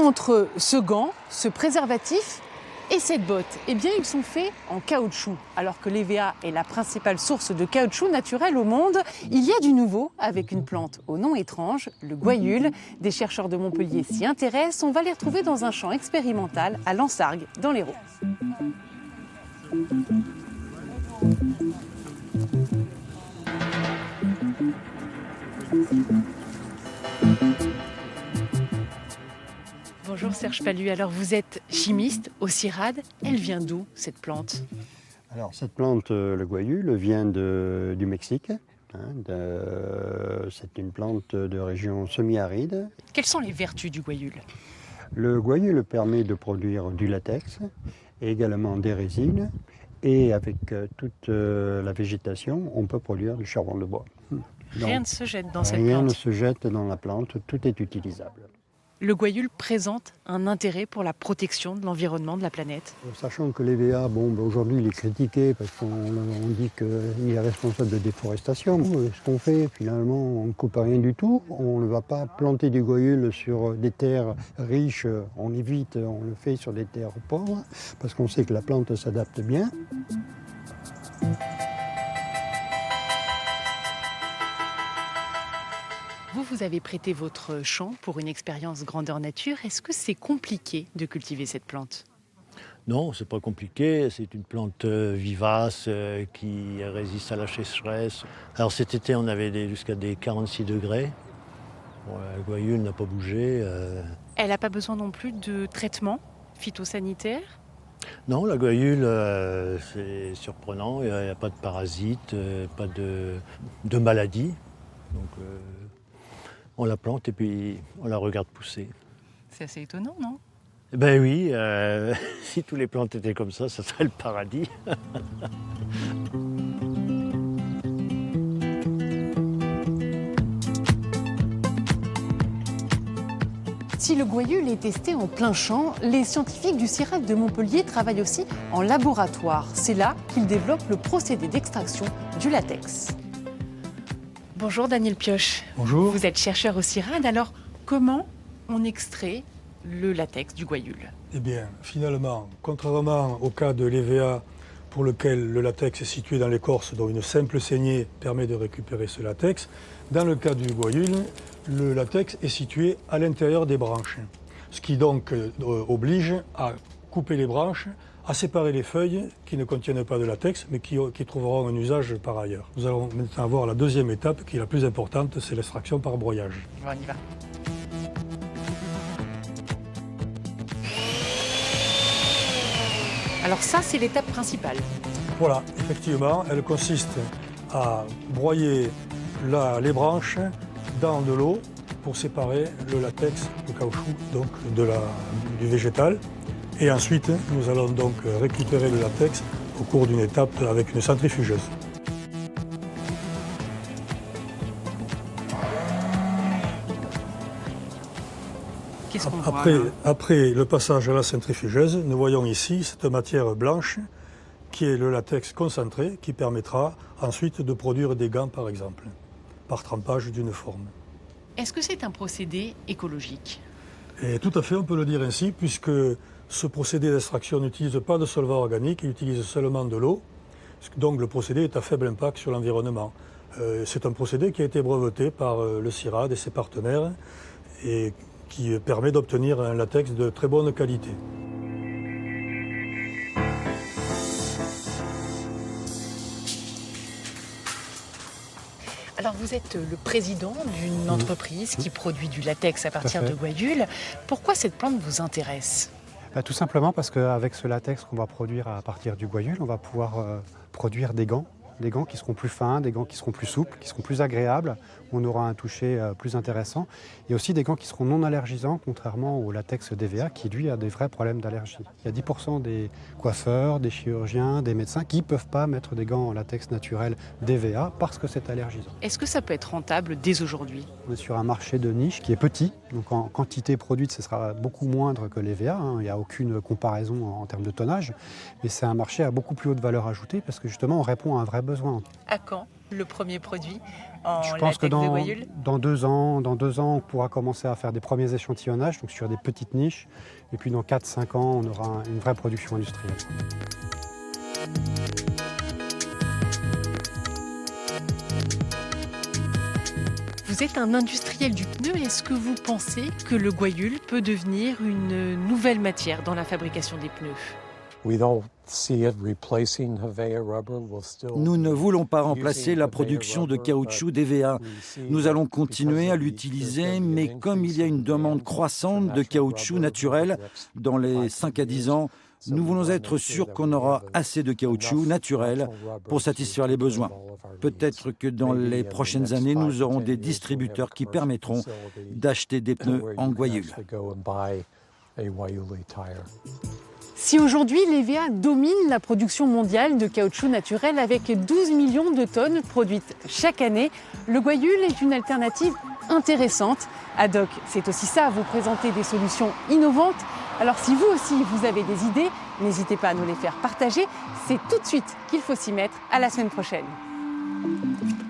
entre ce gant, ce préservatif et cette botte? Eh bien, ils sont faits en caoutchouc. Alors que l'EVA est la principale source de caoutchouc naturel au monde, il y a du nouveau avec une plante au nom étrange, le gouaillule. Des chercheurs de Montpellier s'y intéressent. On va les retrouver dans un champ expérimental à Lansargues, dans l'Hérault. Bonjour Serge Palu, alors vous êtes chimiste au CIRAD. Elle vient d'où cette plante? Alors cette plante, le gouaillule, vient du Mexique. C'est une plante de région semi-aride. Quelles sont les vertus du gouaillule? Le gouaillule permet de produire du latex et également des résines. Et avec toute la végétation, on peut produire du charbon de bois. Rien ne se jette dans cette plante? Rien ne se jette dans la plante, tout est utilisable. Le gouaillule présente un intérêt pour la protection de l'environnement, de la planète? Sachant que l'EVA, aujourd'hui, il est critiqué parce qu'on dit qu'il est responsable de déforestation. Ce qu'on fait, finalement, on ne coupe rien du tout. On ne va pas planter du gouaillule sur des terres riches. On évite, on le fait sur des terres pauvres parce qu'on sait que la plante s'adapte bien. Vous avez prêté votre champ pour une expérience grandeur nature. Est-ce que c'est compliqué de cultiver cette plante? Non, c'est pas compliqué. C'est une plante vivace qui résiste à la sécheresse. Alors cet été, on avait jusqu'à des 46 degrés. Bon, le gouaillule n'a pas bougé. Elle n'a pas besoin non plus de traitement phytosanitaire? Non, la gouaillule, c'est surprenant. Il n'y a pas de parasites, pas de maladies. Donc, on la plante et puis on la regarde pousser. C'est assez étonnant, non? Ben oui, si toutes les plantes étaient comme ça serait le paradis. Si le gouaillule est testé en plein champ, les scientifiques du CIRAD de Montpellier travaillent aussi en laboratoire. C'est là qu'ils développent le procédé d'extraction du latex. Bonjour Daniel Pioche. Bonjour. Vous êtes chercheur au CIRAD, alors comment on extrait le latex du gouaillule? Eh bien, finalement, contrairement au cas de l'EVA pour lequel le latex est situé dans l'écorce, dont une simple saignée permet de récupérer ce latex, dans le cas du gouaillule, le latex est situé à l'intérieur des branches, ce qui donc oblige à couper les branches, à séparer les feuilles qui ne contiennent pas de latex, mais qui trouveront un usage par ailleurs. Nous allons maintenant voir la deuxième étape, qui est la plus importante, c'est l'extraction par broyage. On y va. Alors ça, c'est l'étape principale. Voilà, effectivement, elle consiste à broyer les branches dans de l'eau pour séparer le latex, le caoutchouc, donc du végétal. Et ensuite, nous allons donc récupérer le latex au cours d'une étape avec une centrifugeuse. Qu'est-ce qu'on voit là ? Après le passage à la centrifugeuse, nous voyons ici cette matière blanche qui est le latex concentré qui permettra ensuite de produire des gants par exemple, par trempage d'une forme. Est-ce que c'est un procédé écologique ? Et tout à fait, on peut le dire ainsi, puisque ce procédé d'extraction n'utilise pas de solvant organique, il utilise seulement de l'eau. Donc le procédé est à faible impact sur l'environnement. C'est un procédé qui a été breveté par le CIRAD et ses partenaires et qui permet d'obtenir un latex de très bonne qualité. Alors vous êtes le président d'une entreprise qui produit du latex à partir de gouaillule. Pourquoi cette plante vous intéresse ? Tout simplement parce qu'avec ce latex qu'on va produire à partir du gouaillule, on va pouvoir produire des gants qui seront plus fins, des gants qui seront plus souples, qui seront plus agréables, où on aura un toucher plus intéressant, et aussi des gants qui seront non allergisants, contrairement au latex d'EVA qui lui a des vrais problèmes d'allergie. Il y a 10% des coiffeurs, des chirurgiens, des médecins qui ne peuvent pas mettre des gants en latex naturel d'EVA parce que c'est allergisant. Est-ce que ça peut être rentable dès aujourd'hui ? On est sur un marché de niche qui est petit, donc en quantité produite ce sera beaucoup moindre que l'EVA, il n'y a aucune comparaison en termes de tonnage, mais c'est un marché à beaucoup plus haute valeur ajoutée parce que justement on répond à un vrai besoin. À quand le premier produit en Je pense que latex de Gwayeul? dans 2 ans, on pourra commencer à faire des premiers échantillonnages, donc sur des petites niches. Et puis dans 4-5 ans, on aura une vraie production industrielle. Vous êtes un industriel du pneu. Est-ce que vous pensez que le Gwayeul peut devenir une nouvelle matière dans la fabrication des pneus? Nous ne voulons pas remplacer la production de caoutchouc d'EVA. Nous allons continuer à l'utiliser, mais comme il y a une demande croissante de caoutchouc naturel dans les 5 à 10 ans, nous voulons être sûrs qu'on aura assez de caoutchouc naturel pour satisfaire les besoins. Peut-être que dans les prochaines années, nous aurons des distributeurs qui permettront d'acheter des pneus en Gwayeul. Si aujourd'hui l'EVA domine la production mondiale de caoutchouc naturel avec 12 millions de tonnes produites chaque année, le Gwayeul est une alternative intéressante. ADOC, c'est aussi ça, vous présenter des solutions innovantes. Alors si vous aussi vous avez des idées, n'hésitez pas à nous les faire partager. C'est tout de suite qu'il faut s'y mettre. À la semaine prochaine.